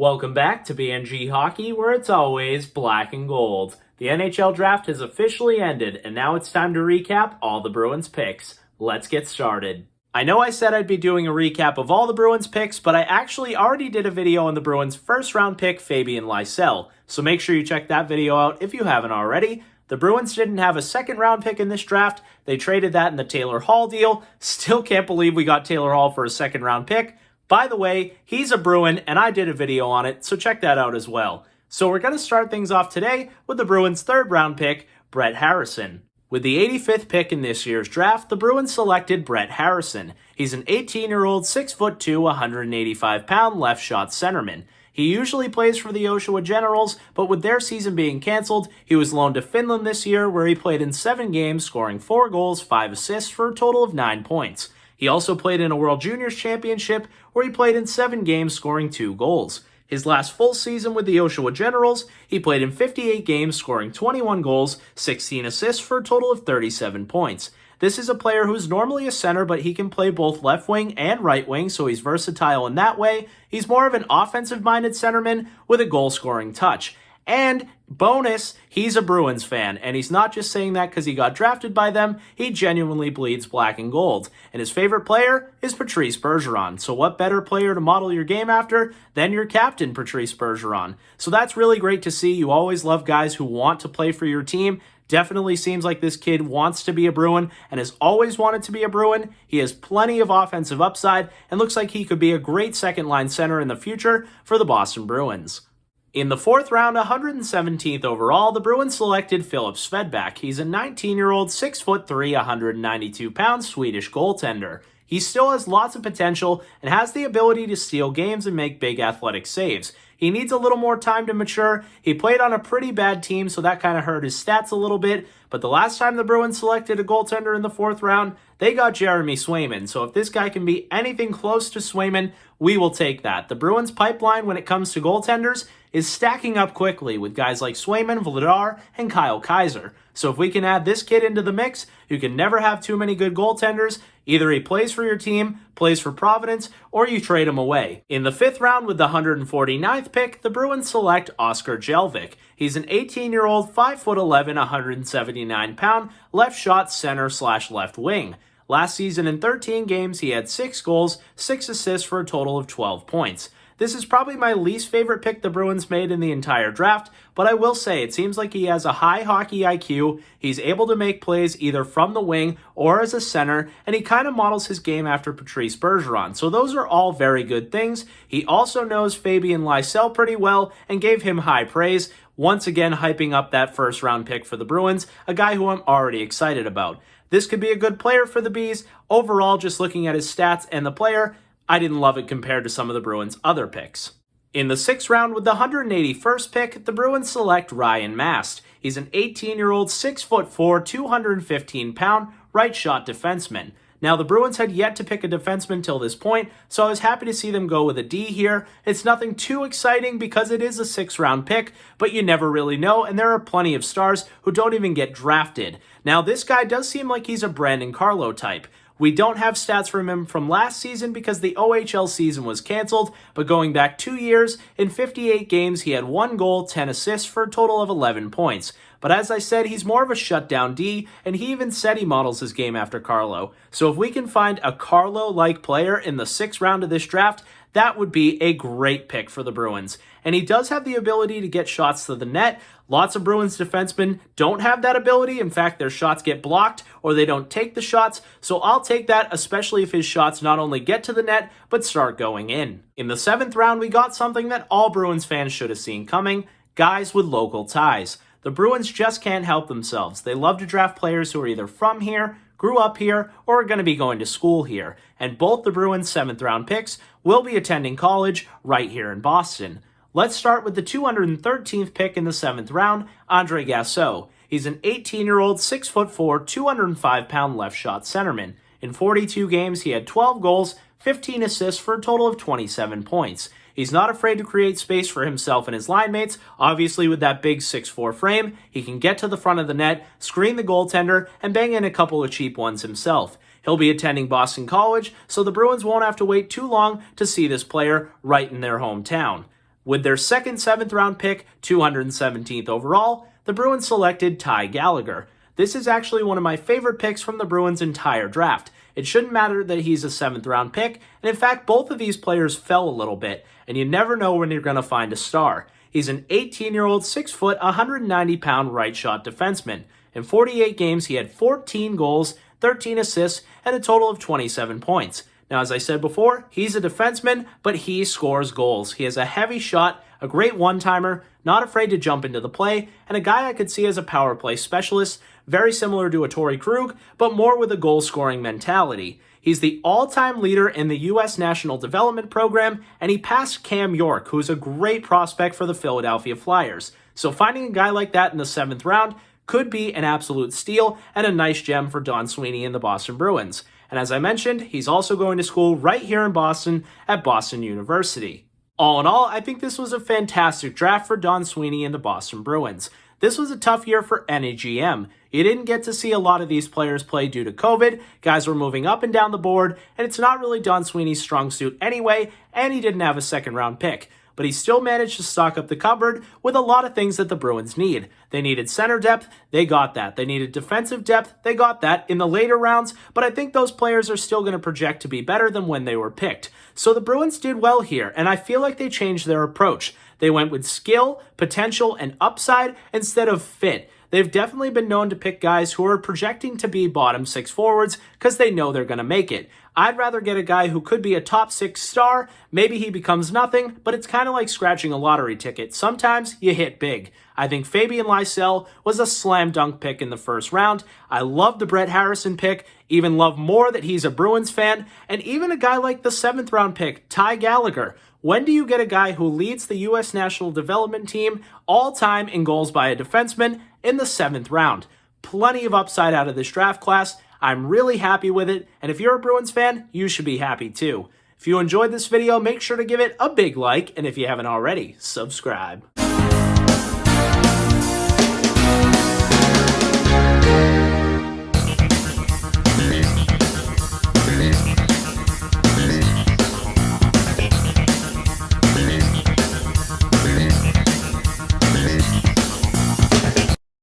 Welcome back to BNG Hockey, where it's always black and gold. The NHL Draft has officially ended, and now it's time to recap all the Bruins picks. Let's get started. I know I said I'd be doing a recap of all the Bruins picks, but I actually already did a video on the Bruins' first round pick, Fabian Lysell, so make sure you check that video out if you haven't already. The Bruins didn't have a second round pick in this draft. They traded that in the Taylor Hall deal. Still can't believe we got Taylor Hall for a second round pick. By the way, he's a Bruin, and I did a video on it, so check that out as well. So we're going to start things off today with the Bruins' third round pick, Brett Harrison. With the 85th pick in this year's draft, the Bruins selected Brett Harrison. He's an 18-year-old, 6'2", 185-pound left-shot centerman. He usually plays for the Oshawa Generals, but with their season being canceled, he was loaned to Finland this year, where he played in 7 games, scoring 4 goals, 5 assists for a total of 9 points. He also played in a World Juniors Championship, where he played in 7 games, scoring 2 goals. His last full season with the Oshawa Generals, he played in 58 games, scoring 21 goals, 16 assists for a total of 37 points. This is a player who's normally a center, but he can play both left wing and right wing, so he's versatile in that way. He's more of an offensive-minded centerman with a goal-scoring touch. And bonus, he's a Bruins fan, and he's not just saying that because he got drafted by them. He genuinely bleeds black and gold. And his favorite player is Patrice Bergeron. So what better player to model your game after than your captain, Patrice Bergeron? So that's really great to see. You always love guys who want to play for your team. Definitely seems like this kid wants to be a Bruin and has always wanted to be a Bruin. He has plenty of offensive upside and looks like he could be a great second-line center in the future for the Boston Bruins. In the 4th round, 117th overall, the Bruins selected Phillips Fedback. He's a 19-year-old, 6'3", 192-pound Swedish goaltender. He still has lots of potential and has the ability to steal games and make big athletic saves. He needs a little more time to mature. He played on a pretty bad team, so that kind of hurt his stats a little bit. But the last time the Bruins selected a goaltender in the 4th round, they got Jeremy Swayman. So if this guy can be anything close to Swayman, we will take that. The Bruins pipeline when it comes to goaltenders is stacking up quickly with guys like Swayman, Vladar, and Kyle Kaiser. So if we can add this kid into the mix, you can never have too many good goaltenders. Either he plays for your team, plays for Providence, or you trade him away. In the 5th round with the 149th pick, the Bruins select Oskar Jellvik. He's an 18-year-old, 5'11", 179-pound left-shot center/left wing. Last season in 13 games, he had 6 goals, 6 assists for a total of 12 points. This is probably my least favorite pick the Bruins made in the entire draft, but I will say it seems like he has a high hockey IQ, he's able to make plays either from the wing or as a center, and he kind of models his game after Patrice Bergeron, so those are all very good things. He also knows Fabian Lysell pretty well and gave him high praise, once again hyping up that first round pick for the Bruins, a guy who I'm already excited about. This could be a good player for the Bees. Overall, just looking at his stats and the player, I didn't love it compared to some of the Bruins' other picks. In the 6th round with the 181st pick, the Bruins select Ryan Mast. He's an 18-year-old, 6'4", 215-pound right-shot defenseman. Now, the Bruins had yet to pick a defenseman till this point, so I was happy to see them go with a D here. It's nothing too exciting because it is a 6th-round pick, but you never really know, and there are plenty of stars who don't even get drafted. Now, this guy does seem like he's a Brandon Carlo type. We don't have stats from him from last season because the OHL season was canceled, but going back 2 years, in 58 games, he had 1 goal, 10 assists for a total of 11 points. But as I said, he's more of a shutdown D, and he even said he models his game after Carlo. So if we can find a Carlo-like player in the 6th round of this draft, that would be a great pick for the Bruins. And he does have the ability to get shots to the net. Lots of Bruins defensemen don't have that ability. In fact, their shots get blocked or they don't take the shots. So I'll take that, especially if his shots not only get to the net, but start going in. In the 7th round, we got something that all Bruins fans should have seen coming, guys with local ties. The Bruins just can't help themselves. They love to draft players who are either from here, grew up here, or are going to be going to school here. And both the Bruins' 7th-round picks will be attending college right here in Boston. Let's start with the 213th pick in the 7th round, Andre Gasseau. He's an 18-year-old, 6'4", 205-pound left-shot centerman. In 42 games, he had 12 goals, 15 assists for a total of 27 points. He's not afraid to create space for himself and his line mates. Obviously, with that big 6'4" frame, he can get to the front of the net, screen the goaltender, and bang in a couple of cheap ones himself. He'll be attending Boston College, so the Bruins won't have to wait too long to see this player right in their hometown. With their second 7th round pick, 217th overall, the Bruins selected Gallagher. This is actually one of my favorite picks from the Bruins' entire draft. It shouldn't matter that he's a 7th round pick, and in fact, both of these players fell a little bit, and you never know when you're going to find a star. He's an 18-year-old, 6 foot, 190-pound right shot defenseman. In 48 games, he had 14 goals, 13 assists, and a total of 27 points. Now, as I said before, he's a defenseman, but he scores goals. He has a heavy shot, a great one-timer, not afraid to jump into the play, and a guy I could see as a power play specialist, very similar to a Torrey Krug, but more with a goal-scoring mentality. He's the all-time leader in the U.S. National Development Program, and he passed Cam York, who's a great prospect for the Philadelphia Flyers. So finding a guy like that in the 7th round could be an absolute steal and a nice gem for Don Sweeney and the Boston Bruins. And as I mentioned, he's also going to school right here in Boston at Boston University. All in all, I think this was a fantastic draft for Don Sweeney and the Boston Bruins. This was a tough year for any GM. You didn't get to see a lot of these players play due to COVID, guys were moving up and down the board, and it's not really Don Sweeney's strong suit anyway, and he didn't have a 2nd round pick. But he still managed to stock up the cupboard with a lot of things that the Bruins need. They needed center depth, they got that. They needed defensive depth, they got that in the later rounds, but I think those players are still going to project to be better than when they were picked. So the Bruins did well here, and I feel like they changed their approach. They went with skill, potential, and upside instead of fit. They've definitely been known to pick guys who are projecting to be bottom 6 forwards because they know they're going to make it. I'd rather get a guy who could be a top 6 star, maybe he becomes nothing, but it's kind of like scratching a lottery ticket. Sometimes you hit big. I think Fabian Lysell was a slam dunk pick in the 1st round. I love the Brett Harrison pick, even love more that he's a Bruins fan, and even a guy like the 7th round pick, Gallagher. When do you get a guy who leads the U.S. National Development Team all-time in goals by a defenseman in the 7th round? Plenty of upside out of this draft class. I'm really happy with it, and if you're a Bruins fan, you should be happy too. If you enjoyed this video, make sure to give it a big like, and if you haven't already, subscribe.